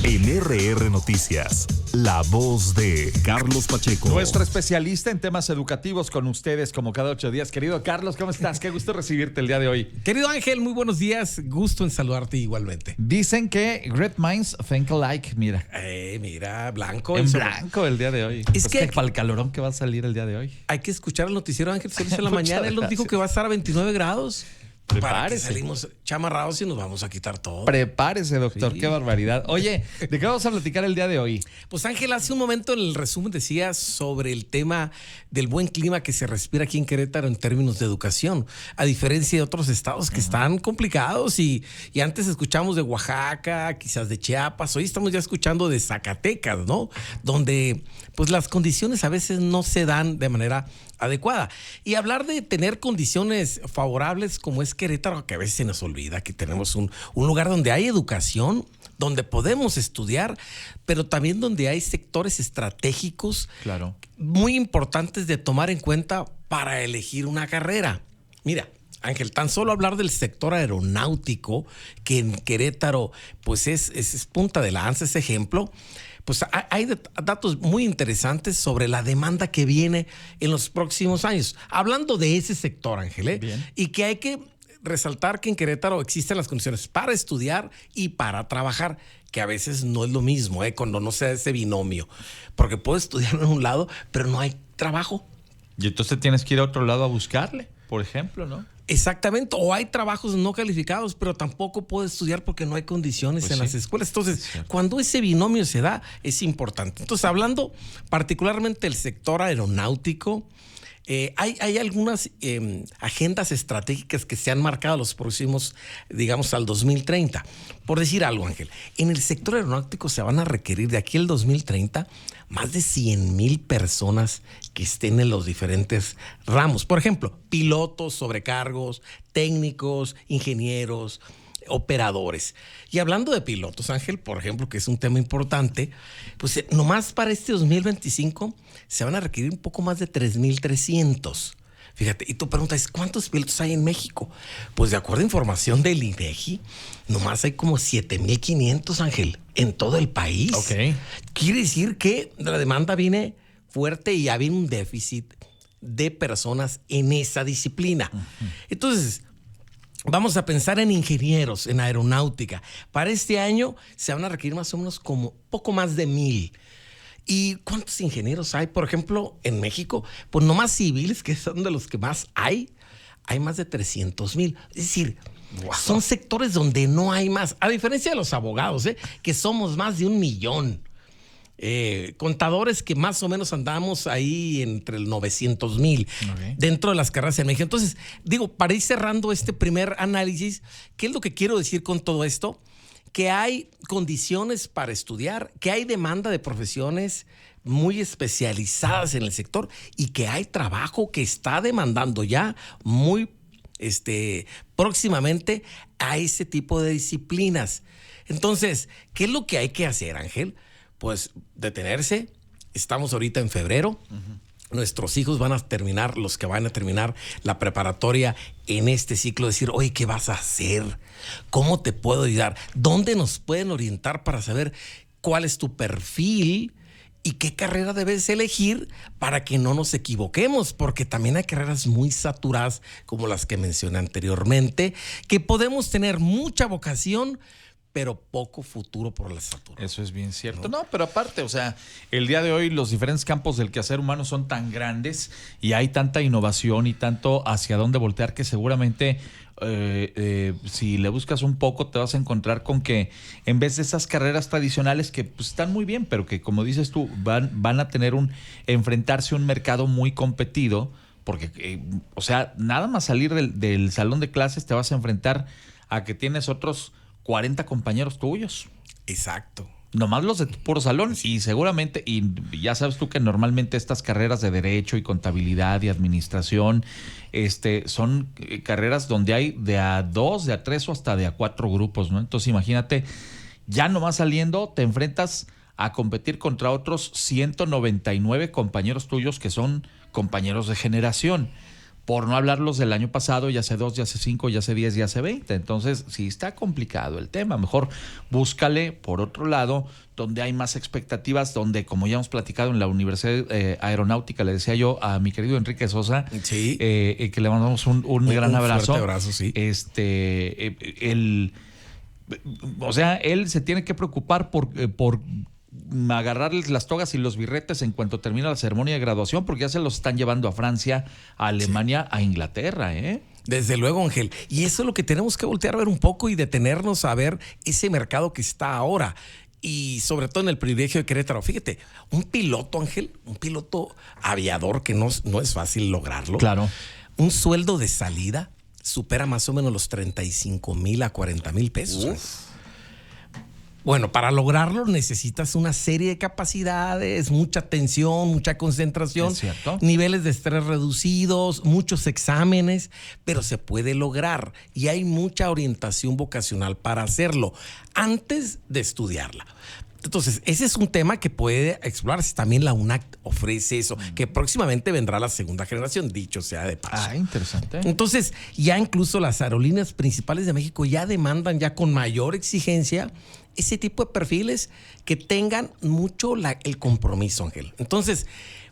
En RR Noticias, la voz de Carlos Pacheco. Nuestro especialista en temas educativos con ustedes como cada 8 días. Querido Carlos, ¿cómo estás? Qué gusto recibirte el día de hoy. Querido Ángel, muy buenos días. Gusto en saludarte igualmente. Dicen que great minds think alike. Mira. Mira, blanco. En blanco el día de hoy. Es que para el calorón que va a salir el día de hoy. Hay que escuchar el noticiero Ángel Solís en la Muchas mañana. Él nos dijo gracias. que va a estar a 29 grados. Para que Prepárese. salimos chamarrados y nos vamos a quitar todo. Prepárese, doctor. Sí. Qué barbaridad. Oye, ¿de qué vamos a platicar el día de hoy? Pues Ángel, hace un momento en el resumen decía sobre el tema del buen clima que se respira aquí en Querétaro en términos de educación, a diferencia de otros estados que están complicados y antes escuchamos de Oaxaca, quizás de Chiapas, hoy estamos ya escuchando de Zacatecas, ¿no? Donde pues las condiciones a veces no se dan de manera adecuada. Y hablar de tener condiciones favorables como es Querétaro, que a veces se nos olvida que tenemos un lugar donde hay educación, donde podemos estudiar, pero también donde hay sectores estratégicos Claro. muy importantes de tomar en cuenta para elegir una carrera. Mira, Ángel, tan solo hablar del sector aeronáutico, que en Querétaro pues es punta de lanza, ese ejemplo. Pues hay datos muy interesantes sobre la demanda que viene en los próximos años. Hablando de ese sector, Ángel, Bien. y que hay que resaltar que en Querétaro existen las condiciones para estudiar y para trabajar, que a veces no es lo mismo, cuando no se da ese binomio. Porque puedes estudiar en un lado, pero no hay trabajo. Y entonces tienes que ir a otro lado a buscarle, por ejemplo, ¿no? Exactamente, o hay trabajos no calificados, pero tampoco puedes estudiar porque no hay condiciones Pues en sí, las escuelas. Entonces, es cierto. cuando ese binomio se da, es importante. Entonces, hablando particularmente del sector aeronáutico, hay algunas agendas estratégicas que se han marcado los próximos, digamos, al 2030. Por decir algo, Ángel, en el sector aeronáutico se van a requerir de aquí al 2030 más de 100,000 personas que estén en los diferentes ramos. Por ejemplo, pilotos, sobrecargos, técnicos, ingenieros, operadores. Y hablando de pilotos, Ángel, por ejemplo, que es un tema importante, pues nomás para este 2025 se van a requerir un poco más de 3,300. Fíjate, y tu pregunta es, ¿cuántos pilotos hay en México? Pues de acuerdo a información del INEGI, nomás hay como 7,500, Ángel, en todo el país. Ok. Quiere decir que la demanda viene fuerte y había un déficit de personas en esa disciplina. Entonces, vamos a pensar en ingenieros, en aeronáutica. Para este año se van a requerir más o menos como poco más de 1,000. ¿Y cuántos ingenieros hay, por ejemplo, en México? Pues nomás civiles, que son de los que más hay más de 300,000. Es decir, son sectores donde no hay más. A diferencia de los abogados, que somos más de 1,000,000. Contadores que más o menos andamos ahí entre el 900,000 Ok. dentro de las carreras en México. Entonces, digo, para ir cerrando este primer análisis, ¿qué es lo que quiero decir con todo esto? Que hay condiciones para estudiar, que hay demanda de profesiones muy especializadas en el sector y que hay trabajo que está demandando ya muy próximamente a ese tipo de disciplinas. Entonces, ¿qué es lo que hay que hacer, Ángel? Pues detenerse. Estamos ahorita en febrero. Nuestros hijos van a terminar, los que van a terminar la preparatoria en este ciclo, decir, oye, ¿qué vas a hacer? ¿Cómo te puedo ayudar? ¿Dónde nos pueden orientar para saber cuál es tu perfil y qué carrera debes elegir para que no nos equivoquemos? Porque también hay carreras muy saturadas, como las que mencioné anteriormente, que podemos tener mucha vocación, pero poco futuro por la saturación. Eso es bien cierto. No, pero aparte, o sea, el día de hoy los diferentes campos del quehacer humano son tan grandes y hay tanta innovación y tanto hacia dónde voltear que seguramente si le buscas un poco te vas a encontrar con que en vez de esas carreras tradicionales que pues, están muy bien, pero que como dices tú van a tener enfrentarse a un mercado muy competido, porque, o sea, nada más salir del salón de clases te vas a enfrentar a que tienes otros 40 compañeros tuyos. Exacto. Nomás los de tu puro salón. Y seguramente, y ya sabes tú que normalmente estas carreras de derecho y contabilidad y administración son carreras donde hay de a 2, de a 3 o hasta de a 4 grupos, ¿no? Entonces imagínate, ya nomás saliendo te enfrentas a competir contra otros 199 compañeros tuyos que son compañeros de generación. Por no hablarlos del año pasado, ya hace 2, ya hace 5, ya hace 10, ya hace 20. Entonces, sí está complicado el tema. Mejor búscale por otro lado, donde hay más expectativas, donde, como ya hemos platicado en la Universidad Aeronáutica, le decía yo a mi querido Enrique Sosa, Sí. Que le mandamos un gran abrazo. Fuerte abrazo, sí. O sea, él se tiene que preocupar por agarrarles las togas y los birretes en cuanto termina la ceremonia de graduación, porque ya se los están llevando a Francia, a Alemania, a Inglaterra, ¿eh? Desde luego, Ángel. Y eso es lo que tenemos que voltear a ver un poco y detenernos a ver ese mercado que está ahora. Y sobre todo en el privilegio de Querétaro. Fíjate, un piloto, Ángel, un piloto aviador que no es fácil lograrlo. Claro. Un sueldo de salida supera más o menos los 35,000 a 40,000 pesos. Bueno, para lograrlo necesitas una serie de capacidades, mucha atención, mucha concentración, niveles de estrés reducidos, muchos exámenes, pero se puede lograr y hay mucha orientación vocacional para hacerlo antes de estudiarla. Entonces, ese es un tema que puede explorarse. También la UNAC ofrece eso, que próximamente vendrá la segunda generación, dicho sea de paso. Ah, interesante. Entonces, ya incluso las aerolíneas principales de México ya demandan ya con mayor exigencia ese tipo de perfiles que tengan mucho el compromiso, Ángel. Entonces,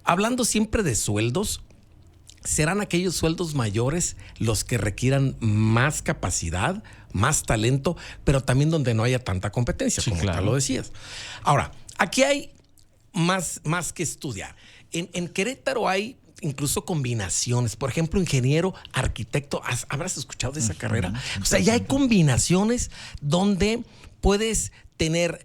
hablando siempre de sueldos, serán aquellos sueldos mayores los que requieran más capacidad, más talento, pero también donde no haya tanta competencia, como tal lo decías. Ahora, aquí hay más que estudiar. En Querétaro hay incluso combinaciones. Por ejemplo, ingeniero, arquitecto. ¿Habrás escuchado de esa carrera? O sea, ya hay combinaciones donde puedes tener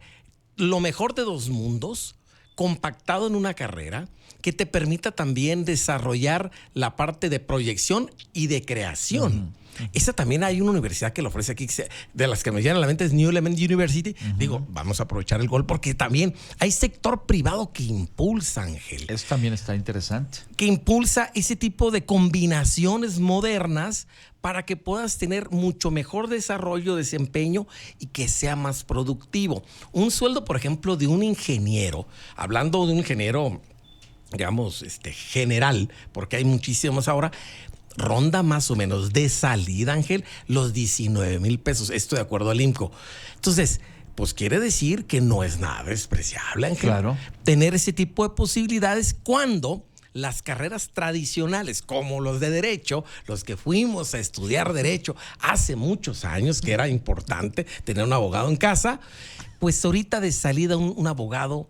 lo mejor de dos mundos compactado en una carrera que te permita también desarrollar la parte de proyección y de creación. Esa también hay una universidad que lo ofrece aquí, de las que me llegan a la mente es New Element University. Digo, vamos a aprovechar el gol porque también hay sector privado que impulsa, Ángel. Eso también está interesante. Que impulsa ese tipo de combinaciones modernas para que puedas tener mucho mejor desarrollo, desempeño y que sea más productivo. Un sueldo, por ejemplo, de un ingeniero, hablando de un ingeniero, digamos, general, porque hay muchísimos ahora, ronda más o menos de salida, Ángel, los 19,000 pesos. Esto de acuerdo al IMCO. Entonces, pues quiere decir que no es nada despreciable, Ángel. Claro. Tener ese tipo de posibilidades cuando las carreras tradicionales, como los de Derecho, los que fuimos a estudiar Derecho hace muchos años, que era importante tener un abogado en casa, pues ahorita de salida un abogado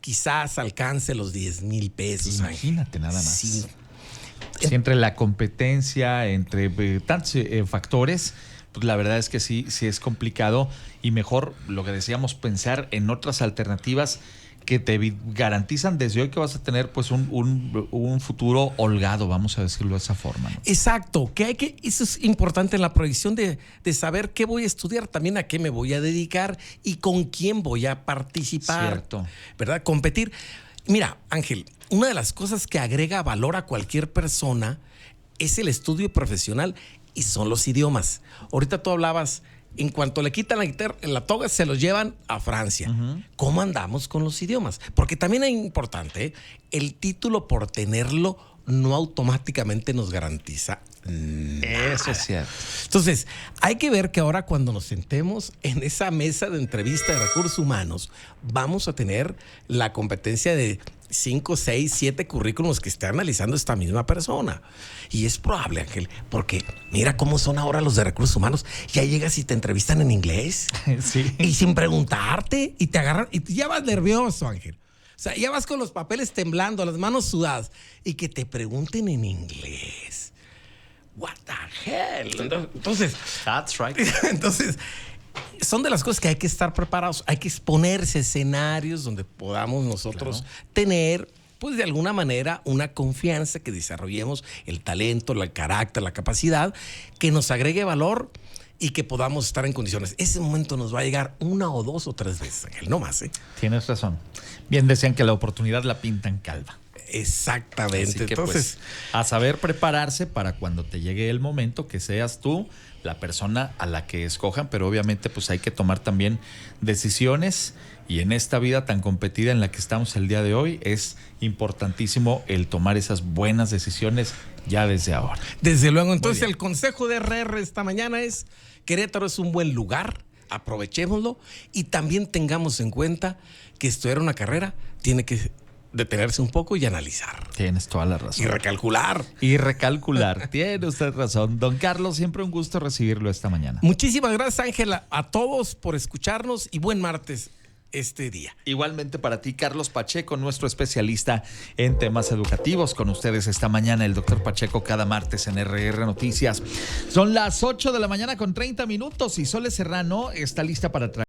quizás alcance los 10,000 pesos. Imagínate, nada más. Sí. Sí, entre la competencia, entre tantos factores, pues la verdad es que sí es complicado y mejor, lo que decíamos, pensar en otras alternativas que te garantizan desde hoy que vas a tener pues un futuro holgado, vamos a decirlo de esa forma, ¿no? Exacto, eso es importante en la proyección de saber qué voy a estudiar, también a qué me voy a dedicar y con quién voy a participar. Cierto. ¿Verdad? Competir. Mira, Ángel, una de las cosas que agrega valor a cualquier persona es el estudio profesional y son los idiomas. Ahorita tú hablabas, en cuanto le quitan la toga, se los llevan a Francia. ¿Cómo andamos con los idiomas? Porque también es importante, el título por tenerlo no automáticamente nos garantiza nada. Eso es cierto. Entonces, hay que ver que ahora cuando nos sentemos en esa mesa de entrevista de recursos humanos, vamos a tener la competencia de 5, 6, 7 currículums que esté analizando esta misma persona. Y es probable, Ángel, porque mira cómo son ahora los de recursos humanos. Ya llegas y te entrevistan en inglés. Sí. Y sin preguntarte, y te agarran, y ya vas nervioso, Ángel. O sea, ya vas con los papeles temblando, las manos sudadas, y que te pregunten en inglés. What the hell? Entonces, That's right. Entonces, son de las cosas que hay que estar preparados. Hay que exponerse a escenarios donde podamos nosotros tener, pues de alguna manera, una confianza, que desarrollemos el talento, el carácter, la capacidad, que nos agregue valor y que podamos estar en condiciones. Ese momento nos va a llegar 1 o 2 o 3 veces, Ángel, no más, ¿eh? Tienes razón. Bien decían que la oportunidad la pintan calva. Exactamente. Así que, Entonces, pues, a saber prepararse para cuando te llegue el momento que seas tú la persona a la que escojan, pero obviamente pues hay que tomar también decisiones, y en esta vida tan competida en la que estamos el día de hoy es importantísimo el tomar esas buenas decisiones ya desde ahora. desde luego, entonces el consejo de RR esta mañana es: Querétaro es un buen lugar, aprovechémoslo, y también tengamos en cuenta que estudiar una carrera tiene que detenerse un poco y analizar. Tienes toda la razón. Y recalcular. Y recalcular. Tiene usted razón. Don Carlos, siempre un gusto recibirlo esta mañana. Muchísimas gracias, Ángela, a todos por escucharnos y buen martes este día. Igualmente para ti, Carlos Pacheco, nuestro especialista en temas educativos. Con ustedes esta mañana el doctor Pacheco, cada martes en RR Noticias. Son las 8 de la mañana con 30 minutos y Sole Serrano está lista para traer